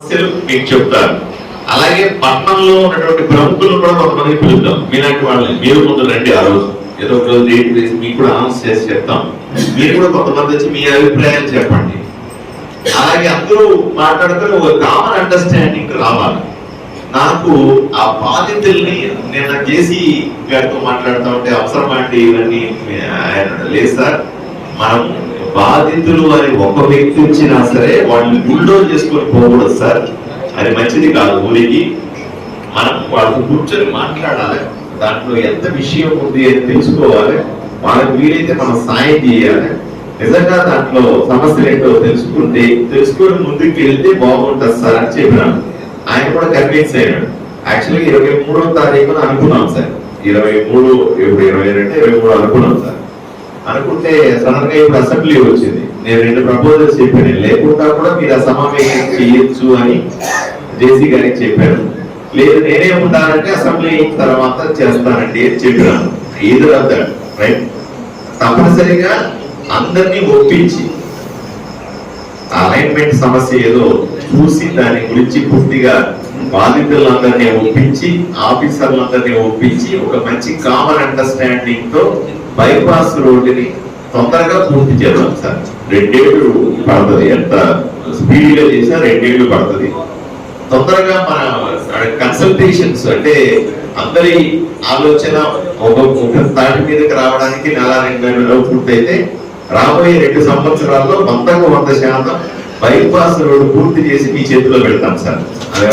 మీకు చెప్తారు. అలాగే పట్టణంలో ఉన్నటువంటి ప్రముఖులు కూడా కొంతమంది పిలుద్దాం. మీలాంటి వాళ్ళని మీరు ముందు రండి. ఆ రోజు ఏదో ఒక రోజు డేట్ వేసి మీకు కూడా అనౌన్స్ చేసి చెప్తాం. మీరు కూడా కొంతమంది వచ్చి మీ అభిప్రాయాలు చెప్పండి. అలాగే అందరూ మాట్లాడుతూ ఒక కామన్ అండర్స్టాండింగ్ రావాలి. నాకు ఆ బాధితుల్ని నేను జేసీ గారితో మాట్లాడుతూ ఉంటే అవసరం అంటే ఇవన్నీ లేదు సార్, మనం బాధితులు అని ఒక వ్యక్తి వచ్చినా సరే వాళ్ళని బుల్డోజ్ చేసుకొని పోకూడదు సార్, అది మంచిది కాదు. ఊరికి మనం వాళ్ళతో కూర్చొని మాట్లాడాలి, దాంట్లో ఎంత విషయం ఉంది అని తెలుసుకోవాలి, వాళ్ళకి వీలైతే మనం సాయం చేయాలి. నిజంగా దాంట్లో సమస్యలు ఏంటో తెలుసుకొని ముందుకు వెళ్తే బాగుంటుంది సార్ అని చెప్పినాను. ఆయన కూడా కన్విన్స్ అయ్యాడు. యాక్చువల్గా 23వ తారీఖున అనుకున్నాం సార్, 23 ఇప్పుడు 22 అనుకున్నాం సార్. అనుకుంటే సడన్ గా ఇప్పుడు అసెంబ్లీ వచ్చింది. నేను 2 ప్రపోజల్స్ చెప్పాను, లేకుండా కూడా మీరు ఆ సమావేశం చేయొచ్చు అని జేసీ గారికి చెప్పాను. లేదు నేనే ఉంటానంటే అసెంబ్లీ అయిన తర్వాత చేస్తానండి అని చెప్పినాను. ఎదురవుతాడు రైట్. తప్పనిసరిగా అందరినీ ఒప్పించి అలైన్మెంట్ సమస్య ఏదో చూసి దాని గురించి పూర్తిగా బాధితులందరినీ ఒప్పించి ఆఫీసర్లందరినీ ఒప్పించి ఒక మంచి కామన్ అండర్స్టాండింగ్ తో బైపాస్ రోడ్డుని తొందరగా పూర్తి చేద్దాం సార్. 2 ఏళ్ళు పడుతుంది, ఎంత స్పీడ్గా చేసినా 2 ఏళ్ళు పడుతుంది. తొందరగా మన కన్సల్టేషన్స్ అంటే అందరి ఆలోచన ఒక తాటి మీదకి రావడానికి 1-2 నెలలు పూర్తయితే రాబోయే 2 సంవత్సరాల్లో 100% బైపాస్ రోడ్డు పూర్తి చేసి మీ చేతిలో పెడతాం సార్. అదే